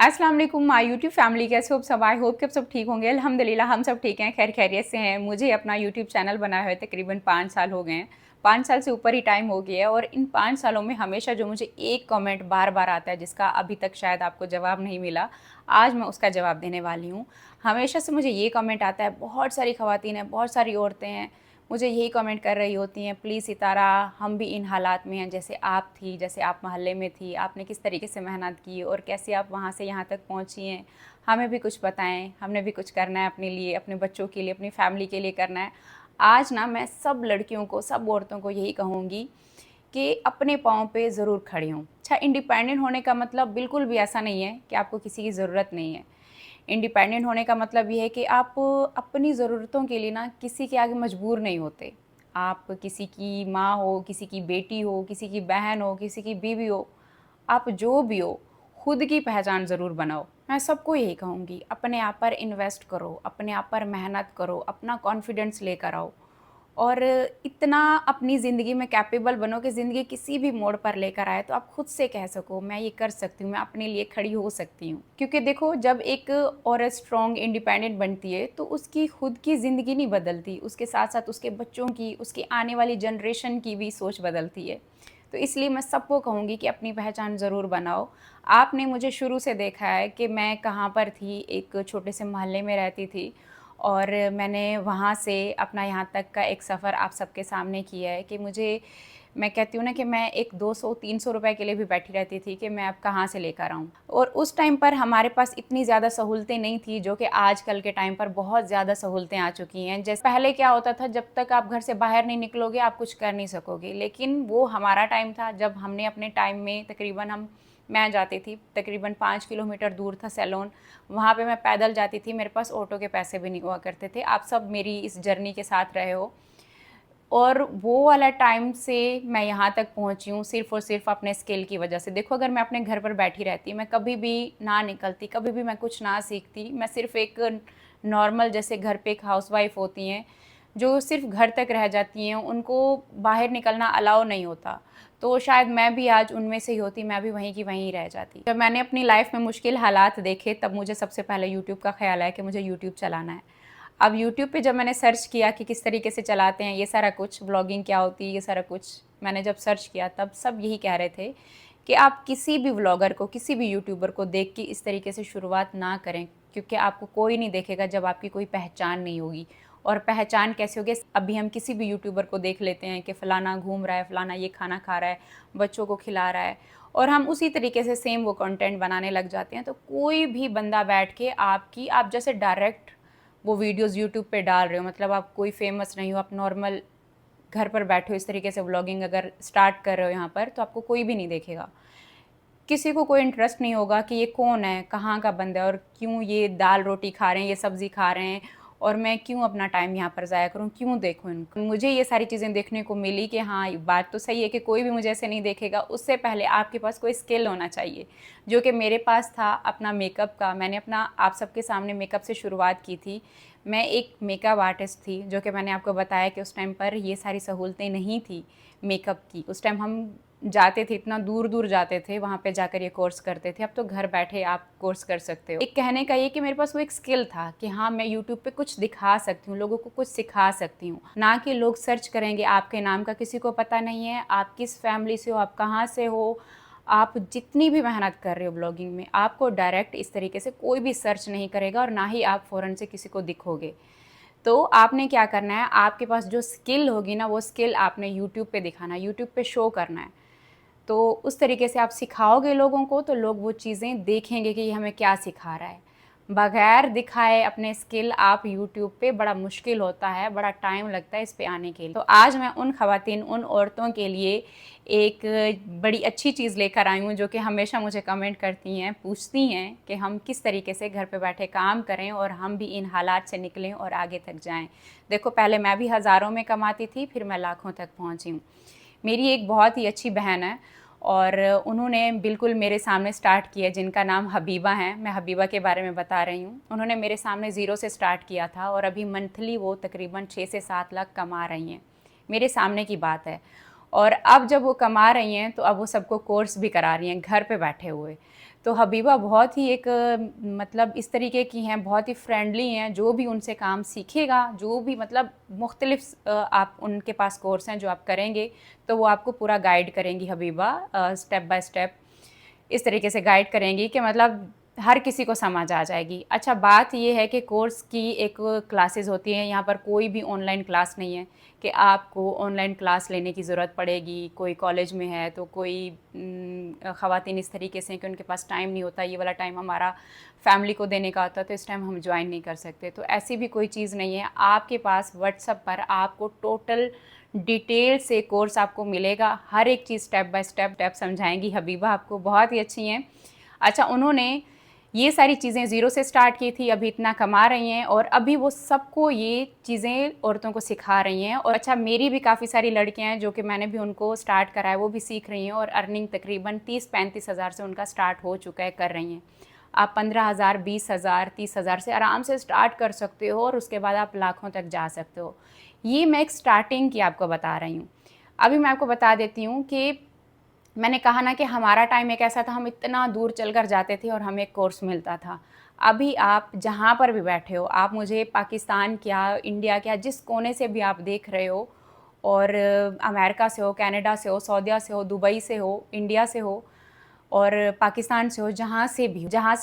अस्सलाम वालेकुम my YouTube family, कैसे हो सब। आई होप कि सब ठीक होंगे। अल्हम्दुलिल्लाह हम सब ठीक हैं, खैर खैरियत से हैं। मुझे अपना यूट्यूब चैनल बनाए हुए तकरीबन 5 साल हो गए हैं, 5 साल से ऊपर ही टाइम हो गया है। और इन 5 सालों में हमेशा जो मुझे एक कमेंट बार बार आता है जिसका अभी तक शायद आपको जवाब नहीं मिला, आज मैं उसका जवाब देने वाली हूँ। हमेशा से मुझे ये कमेंट आता है, बहुत सारी ख़वातीन हैं, बहुत सारी औरतें हैं, मुझे यही कमेंट कर रही होती हैं, प्लीज़ सितारा हम भी इन हालात में हैं जैसे आप थी, जैसे आप मोहल्ले में थी, आपने किस तरीके से मेहनत की और कैसे आप वहाँ से यहाँ तक पहुँची हैं, हमें भी कुछ बताएं, हमने भी कुछ करना है अपने लिए, अपने बच्चों के लिए, अपनी फैमिली के लिए करना है। आज ना मैं सब लड़कियों को, सब औरतों को यही कहूँगी कि अपने पाँव पे ज़रूर खड़ी हों। अच्छा, इंडिपेंडेंट होने का मतलब बिल्कुल भी ऐसा नहीं है कि आपको किसी की ज़रूरत नहीं है। इंडिपेंडेंट होने का मतलब ये है कि आप अपनी ज़रूरतों के लिए ना किसी के आगे मजबूर नहीं होते। आप किसी की माँ हो, किसी की बेटी हो, किसी की बहन हो, किसी की बीवी हो, आप जो भी हो, खुद की पहचान ज़रूर बनाओ। मैं सबको यही कहूँगी, अपने आप पर इन्वेस्ट करो, अपने आप पर मेहनत करो, अपना कॉन्फिडेंस लेकर आओ और इतना अपनी ज़िंदगी में कैपेबल बनो कि ज़िंदगी किसी भी मोड़ पर लेकर आए तो आप खुद से कह सको मैं ये कर सकती हूँ, मैं अपने लिए खड़ी हो सकती हूँ। क्योंकि देखो, जब एक औरत स्ट्रॉन्ग इंडिपेंडेंट बनती है तो उसकी खुद की ज़िंदगी नहीं बदलती, उसके साथ साथ उसके बच्चों की, उसकी आने वाली जनरेशन की भी सोच बदलती है। तो इसलिए मैं सबको कहूँगी कि अपनी पहचान ज़रूर बनाओ। आपने मुझे शुरू से देखा है कि मैं कहाँ पर थी, एक छोटे से मोहल्ले में रहती थी और मैंने वहाँ से अपना यहाँ तक का एक सफ़र आप सबके सामने किया है कि मुझे, मैं कहती हूँ ना कि मैं एक 200-300 रुपए के लिए भी बैठी रहती थी कि मैं अब कहाँ से लेकर आऊँ। और उस टाइम पर हमारे पास इतनी ज़्यादा सहूलतें नहीं थी जो कि आजकल के टाइम पर बहुत ज़्यादा सहूलतें आ चुकी हैं। जैसे पहले क्या होता था, जब तक आप घर से बाहर नहीं निकलोगे आप कुछ कर नहीं सकोगे, लेकिन वो हमारा टाइम था जब हमने अपने टाइम में तकरीबन मैं जाती थी, तकरीबन 5 किलोमीटर दूर था सैलून, वहाँ पे मैं पैदल जाती थी, मेरे पास ऑटो के पैसे भी नहीं हुआ करते थे। आप सब मेरी इस जर्नी के साथ रहे हो और वो वाला टाइम से मैं यहाँ तक पहुँची हूँ सिर्फ़ और सिर्फ अपने स्किल की वजह से। देखो, अगर मैं अपने घर पर बैठी रहती, मैं कभी भी ना निकलती, कभी भी मैं कुछ ना सीखती, मैं सिर्फ़ एक नॉर्मल, जैसे घर पे एक हाउसवाइफ़ होती हैं जो सिर्फ़ घर तक रह जाती हैं, उनको बाहर निकलना अलाउ नहीं होता, तो शायद मैं भी आज उनमें से ही होती, मैं भी वहीं की वहीं रह जाती। जब मैंने अपनी लाइफ़ में मुश्किल हालात देखे तब मुझे सबसे पहले यूट्यूब का ख़्याल आया कि मुझे यूट्यूब चलाना है। अब यूट्यूब पे जब मैंने सर्च किया कि किस तरीके से चलाते हैं ये सारा कुछ, व्लॉगिंग क्या होती है, ये सारा कुछ मैंने जब सर्च किया तब सब यही कह रहे थे कि आप किसी भी व्लॉगर को, किसी भी यूट्यूबर को देख के इस तरीके से शुरुआत ना करें, क्योंकि आपको कोई नहीं देखेगा जब आपकी कोई पहचान नहीं होगी। और पहचान कैसे होगी? अभी हम किसी भी यूट्यूबर को देख लेते हैं कि फ़लाना घूम रहा है, फ़लाना ये खाना खा रहा है, बच्चों को खिला रहा है, और हम उसी तरीके से सेम वो कंटेंट बनाने लग जाते हैं। तो कोई भी बंदा बैठ के आपकी, आप जैसे डायरेक्ट वो वीडियोस यूट्यूब पे डाल रहे हो, मतलब आप कोई फेमस नहीं हो, आप नॉर्मल घर पर बैठे हो, इस तरीके से व्लॉगिंग अगर स्टार्ट कर रहे हो यहाँ पर, तो आपको कोई भी नहीं देखेगा, किसी को कोई इंटरेस्ट नहीं होगा कि ये कौन है, कहाँ का बंदा है और क्यों ये दाल रोटी खा रहे हैं, ये सब्ज़ी खा रहे हैं, और मैं क्यों अपना टाइम यहाँ पर ज़ाया करूँ, क्यों देखूँ इनको। मुझे ये सारी चीज़ें देखने को मिली कि हाँ, ये बात तो सही है कि कोई भी मुझे ऐसे नहीं देखेगा। उससे पहले आपके पास कोई स्किल होना चाहिए, जो कि मेरे पास था अपना मेकअप का। मैंने अपना आप सबके सामने मेकअप से शुरुआत की थी। मैं एक मेकअप आर्टिस्ट थी, जो कि मैंने आपको बताया कि उस टाइम पर ये सारी सहूलतें नहीं थी मेकअप की। उस टाइम हम जाते थे, इतना दूर दूर जाते थे, वहाँ पे जाकर ये कोर्स करते थे। अब तो घर बैठे आप कोर्स कर सकते हो। एक कहने का ये कि मेरे पास वो एक स्किल था कि हाँ, मैं यूट्यूब पे कुछ दिखा सकती हूँ, लोगों को कुछ सिखा सकती हूँ, ना कि लोग सर्च करेंगे आपके नाम का, किसी को पता नहीं है आप किस फैमिली से हो, आप कहाँ से हो, आप जितनी भी मेहनत कर रहे हो ब्लॉगिंग में, आपको डायरेक्ट इस तरीके से कोई भी सर्च नहीं करेगा और ना ही आप फ़ौरन से किसी को दिखोगे। तो आपने क्या करना है, आपके पास जो स्किल होगी ना, वो स्किल आपने यूट्यूब पे दिखाना है, यूट्यूब पे शो करना है। तो उस तरीके से आप सिखाओगे लोगों को तो लोग वो चीज़ें देखेंगे कि ये हमें क्या सिखा रहा है। बगैर दिखाए अपने स्किल आप यूट्यूब पे, बड़ा मुश्किल होता है, बड़ा टाइम लगता है इस पे आने के लिए। तो आज मैं उन ख़वातीन, उन औरतों के लिए एक बड़ी अच्छी चीज़ लेकर आई हूँ, जो कि हमेशा मुझे कमेंट करती हैं, पूछती हैं कि हम किस तरीके से घर पे बैठे काम करें और हम भी इन हालात से निकलें और आगे तक जाएँ। देखो, पहले मैं भी हज़ारों में कमाती थी, फिर मैं लाखों तक पहुँची हूँ। मेरी एक बहुत ही अच्छी बहन है और उन्होंने बिल्कुल मेरे सामने स्टार्ट किया, जिनका नाम हबीबा है। मैं हबीबा के बारे में बता रही हूँ। उन्होंने मेरे सामने ज़ीरो से स्टार्ट किया था और अभी मंथली वो तकरीबन 6 से 7 लाख कमा रही हैं, मेरे सामने की बात है। और अब जब वो कमा रही हैं तो अब वो सबको कोर्स भी करा रही हैं घर पे बैठे हुए। तो हबीबा बहुत ही एक मतलब इस तरीके की हैं, बहुत ही फ्रेंडली हैं। जो भी उनसे काम सीखेगा, जो भी मतलब मुख्तलिफ आप उनके पास कोर्स हैं जो आप करेंगे, तो वो आपको पूरा गाइड करेंगी हबीबा, स्टेप बाय स्टेप इस तरीके से गाइड करेंगी कि मतलब हर किसी को समझ आ जाएगी। अच्छा, बात ये है कि कोर्स की एक क्लासेस होती हैं, यहाँ पर कोई भी ऑनलाइन क्लास नहीं है कि आपको ऑनलाइन क्लास लेने की ज़रूरत पड़ेगी। कोई कॉलेज में है तो कोई ख़वातीन इस तरीके से कि उनके पास टाइम नहीं होता, ये वाला टाइम हमारा फैमिली को देने का होता है, तो इस टाइम हम ज्वाइन नहीं कर सकते। तो ऐसी भी कोई चीज़ नहीं है। आपके पास व्हाट्सएप पर आपको टोटल डिटेल से कोर्स आपको मिलेगा। हर एक चीज़ स्टेप बाय स्टेप समझाएंगी हबीबा आपको, बहुत ही अच्छी हैं। अच्छा, उन्होंने ये सारी चीज़ें ज़ीरो से स्टार्ट की थी, अभी इतना कमा रही हैं और अभी वो सबको ये चीज़ें औरतों को सिखा रही हैं। और अच्छा, मेरी भी काफ़ी सारी लड़कियां हैं जो कि मैंने भी उनको स्टार्ट कराया, वो भी सीख रही हैं और अर्निंग तकरीबन 30-35 हज़ार से उनका स्टार्ट हो चुका है, कर रही हैं। आप 15,000, 20,000, 30,000 से आराम से स्टार्ट कर सकते हो और उसके बाद आप लाखों तक जा सकते हो। ये मैं एक स्टार्टिंग की आपको बता रही हूँ। अभी मैं आपको बता देती हूँ कि मैंने कहा ना कि हमारा टाइम एक ऐसा था, हम इतना दूर चलकर जाते थे और हमें एक कोर्स मिलता था। अभी आप जहाँ पर भी बैठे हो, आप मुझे पाकिस्तान क्या, इंडिया क्या, जिस कोने से भी आप देख रहे हो, और अमेरिका से हो, कनाडा से हो, सऊदीया से हो, दुबई से हो, इंडिया से हो और पाकिस्तान से हो, जहाँ से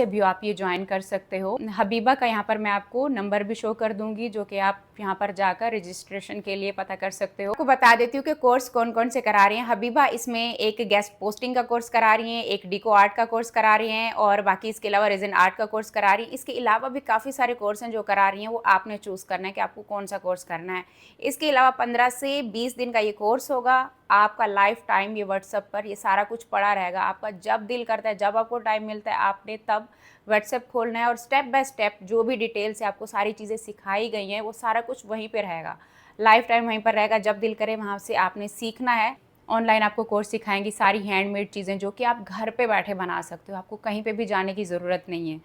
भी हो आप ये ज्वाइन कर सकते हो। हबीबा का यहाँ पर मैं आपको नंबर भी शो कर दूंगी, जो कि आप यहाँ पर जाकर रजिस्ट्रेशन के लिए पता कर सकते हो। आपको बता देती हूँ कि कोर्स कौन कौन से करा रही हैं हबीबा। इसमें एक गेस्ट पोस्टिंग का कोर्स करा रही हैं, एक डिको आर्ट का कोर्स करा रही हैं और बाकी इसके अलावा रेजिन आर्ट का कोर्स करा रही हैं। इसके अलावा भी काफ़ी सारे कोर्स हैं जो करा रही हैं, वो आपने चूज़ करना है कि आपको कौन सा कोर्स करना है। इसके अलावा 15 से 20 दिन का ये कोर्स होगा। आपका लाइफ टाइम ये व्हाट्सएप पर ये सारा कुछ पड़ा रहेगा। आपका जब दिल करता है, जब आपको टाइम मिलता है, आपने तब व्हाट्सएप खोलना है और स्टेप बाय स्टेप जो भी डिटेल से आपको सारी चीज़ें सिखाई गई हैं वो सारा कुछ वहीं पे रहेगा, लाइफ टाइम वहीं पर रहेगा। जब दिल करे वहाँ से आपने सीखना है। ऑनलाइन आपको कोर्स सिखाएंगी सारी हैंडमेड चीज़ें जो कि आप घर पे बैठे बना सकते हो। आपको कहीं पे भी जाने की ज़रूरत नहीं है,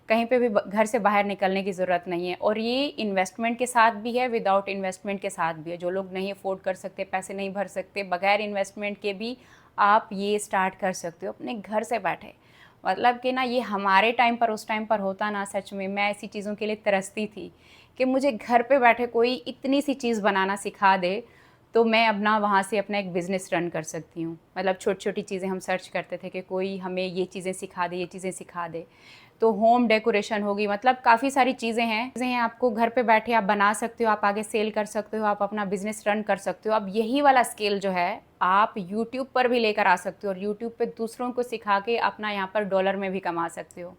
कहीं पे भी घर से बाहर निकलने की ज़रूरत नहीं है। और ये इन्वेस्टमेंट के साथ भी है, विदाउट इन्वेस्टमेंट के साथ भी है। जो लोग नहीं अफोर्ड कर सकते, पैसे नहीं भर सकते, बगैर इन्वेस्टमेंट के भी आप ये स्टार्ट कर सकते हो अपने घर से बैठे। मतलब कि ना, ये हमारे टाइम पर, उस टाइम पर होता ना, सच में मैं ऐसी चीज़ों के लिए तरसती थी कि मुझे घर पे बैठे कोई इतनी सी चीज़ बनाना सिखा दे तो मैं अपना वहाँ से अपना एक बिज़नेस रन कर सकती हूँ। मतलब छोटी छोटी चीज़ें हम सर्च करते थे कि कोई हमें ये चीज़ें सिखा दे, ये चीज़ें सिखा दे। तो होम डेकोरेशन होगी, मतलब काफ़ी सारी चीज़ें हैं आपको घर पे बैठे आप बना सकते हो, आप आगे सेल कर सकते हो, आप अपना बिज़नेस रन कर सकते हो। अब यही वाला स्किल जो है आप यूट्यूब पर भी लेकर आ सकते हो और यूट्यूब पे दूसरों को सिखा के अपना यहाँ पर डॉलर में भी कमा सकते हो।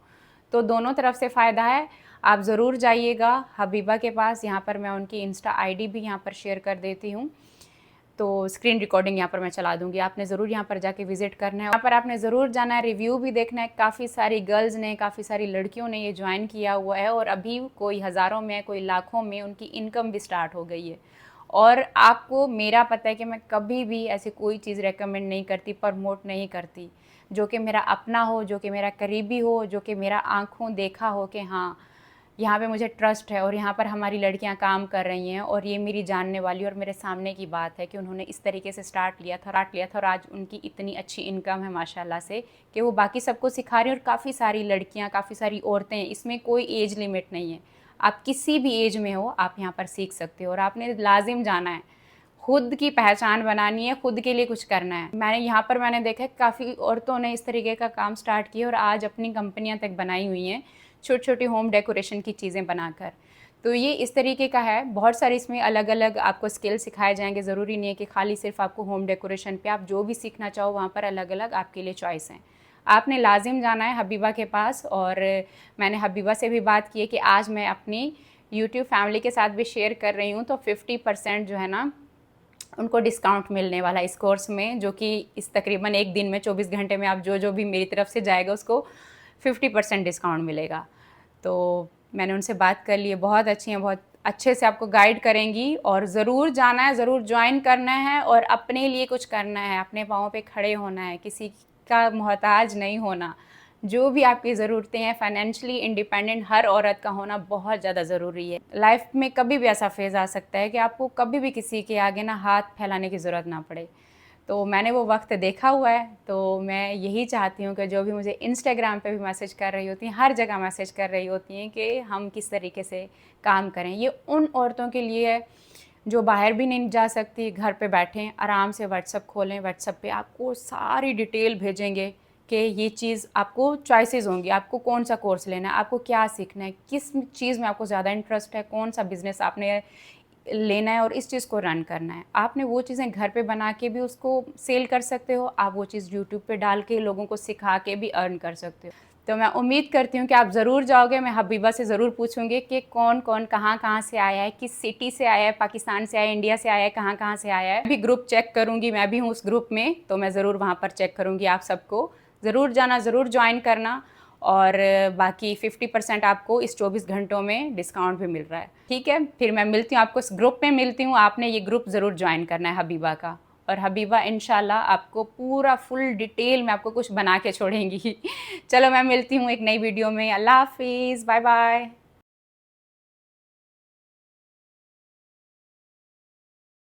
तो दोनों तरफ से फ़ायदा है। आप ज़रूर जाइएगा हबीबा के पास। यहाँ पर मैं उनकी इंस्टा आईडी भी यहाँ पर शेयर कर देती हूँ, तो स्क्रीन रिकॉर्डिंग यहाँ पर मैं चला दूँगी। आपने ज़रूर यहाँ पर जाके विज़िट करना है, यहाँ पर आपने ज़रूर जाना है, रिव्यू भी देखना है। काफ़ी सारी गर्ल्स ने, काफ़ी सारी लड़कियों ने ये ज्वाइन किया हुआ है और अभी कोई हज़ारों में, कोई लाखों में उनकी इनकम भी स्टार्ट हो गई है। और आपको मेरा पता है कि मैं कभी भी ऐसी कोई चीज़ रेकमेंड नहीं करती, प्रमोट नहीं करती, जो कि मेरा अपना हो, जो कि मेरा करीबी हो, जो कि मेरा आँखों देखा हो कि हाँ यहाँ पे मुझे ट्रस्ट है और यहाँ पर हमारी लड़कियाँ काम कर रही हैं और ये मेरी जानने वाली और मेरे सामने की बात है कि उन्होंने इस तरीके से स्टार्ट लिया था और आज उनकी इतनी अच्छी इनकम है माशाल्लाह से कि वो बाकी सबको सिखा रही हैं। और काफ़ी सारी लड़कियाँ, काफ़ी सारी औरतें हैं, इसमें कोई एज लिमिट नहीं है। आप किसी भी एज में हो, आप यहाँ पर सीख सकते हो और आपने लाजिम जाना है, खुद की पहचान बनानी है, खुद के लिए कुछ करना है। मैंने देखा है काफ़ी औरतों ने इस तरीके का काम स्टार्ट किया और आज अपनी कंपनियां तक बनाई हुई हैं, छोटी छोटी होम डेकोरेशन की चीज़ें बनाकर। तो ये इस तरीके का है। बहुत सारी इसमें अलग अलग आपको स्किल सिखाए जाएंगे। ज़रूरी नहीं है कि खाली सिर्फ आपको होम डेकोरेशन पे, आप जो भी सीखना चाहो वहाँ पर अलग अलग आपके लिए चॉइस हैं। आपने लाजिम जाना है हबीबा के पास। और मैंने हबीबा से भी बात की है कि आज मैं अपनी यूट्यूब फैमिली के साथ भी शेयर कर रही हूँ, तो 50% जो है ना उनको डिस्काउंट मिलने वाला इस कोर्स में, जो कि इस तकरीबन एक दिन में 24 घंटे में आप जो भी मेरी तरफ से जाएगा उसको 50% डिस्काउंट मिलेगा। तो मैंने उनसे बात कर ली है, बहुत अच्छी हैं, बहुत अच्छे से आपको गाइड करेंगी। और ज़रूर जाना है, ज़रूर ज्वाइन करना है और अपने लिए कुछ करना है, अपने पाँव पे खड़े होना है, किसी का मोहताज नहीं होना। जो भी आपकी ज़रूरतें हैं, फाइनेंशियली इंडिपेंडेंट हर औरत का होना बहुत ज़्यादा ज़रूरी है। लाइफ में कभी भी ऐसा फेज़ आ सकता है कि आपको कभी भी किसी के आगे ना हाथ फैलाने की ज़रूरत ना पड़े। तो मैंने वो वक्त देखा हुआ है। तो मैं यही चाहती हूँ कि जो भी मुझे इंस्टाग्राम पे भी मैसेज कर रही होती हैं, हर जगह मैसेज कर रही होती हैं कि हम किस तरीके से काम करें, ये उन औरतों के लिए है जो बाहर भी नहीं जा सकती, घर पे बैठें, आराम से व्हाट्सअप खोलें, व्हाट्सअप पे आपको सारी डिटेल भेजेंगे कि ये चीज़ आपको चॉइसेस होंगी, आपको कौन सा कोर्स लेना है, आपको क्या सीखना है, किस चीज़ में आपको ज़्यादा इंटरेस्ट है, कौन सा बिज़नेस आपने लेना है और इस चीज़ को रन करना है। आपने वो चीज़ें घर पे बना के भी उसको सेल कर सकते हो, आप वो चीज़ यूट्यूब पे डाल के लोगों को सिखा के भी अर्न कर सकते हो। तो मैं उम्मीद करती हूँ कि आप ज़रूर जाओगे। मैं हबीबा से ज़रूर पूछूंगी कि कौन कौन कहाँ से आया है, किस सिटी से आया है, पाकिस्तान से आया है, इंडिया से आया है, कहाँ से आया है। भी ग्रुप चेक करूँगी, मैं भी हूँ उस ग्रुप में, तो मैं ज़रूर वहाँ पर चेक करूँगी। आप सबको ज़रूर जाना, ज़रूर ज्वाइन करना, और बाकी 50% आपको इस 24 घंटों में डिस्काउंट भी मिल रहा है। ठीक है, फिर मैं मिलती हूँ आपको, इस ग्रुप में मिलती हूँ। आपने ये ग्रुप ज़रूर ज्वाइन करना है हबीबा का, और हबीबा इंशाल्लाह आपको पूरा फुल डिटेल में आपको कुछ बना के छोड़ेंगी। चलो मैं मिलती हूँ एक नई वीडियो में। अल्लाह हाफिज़, बाय बाय।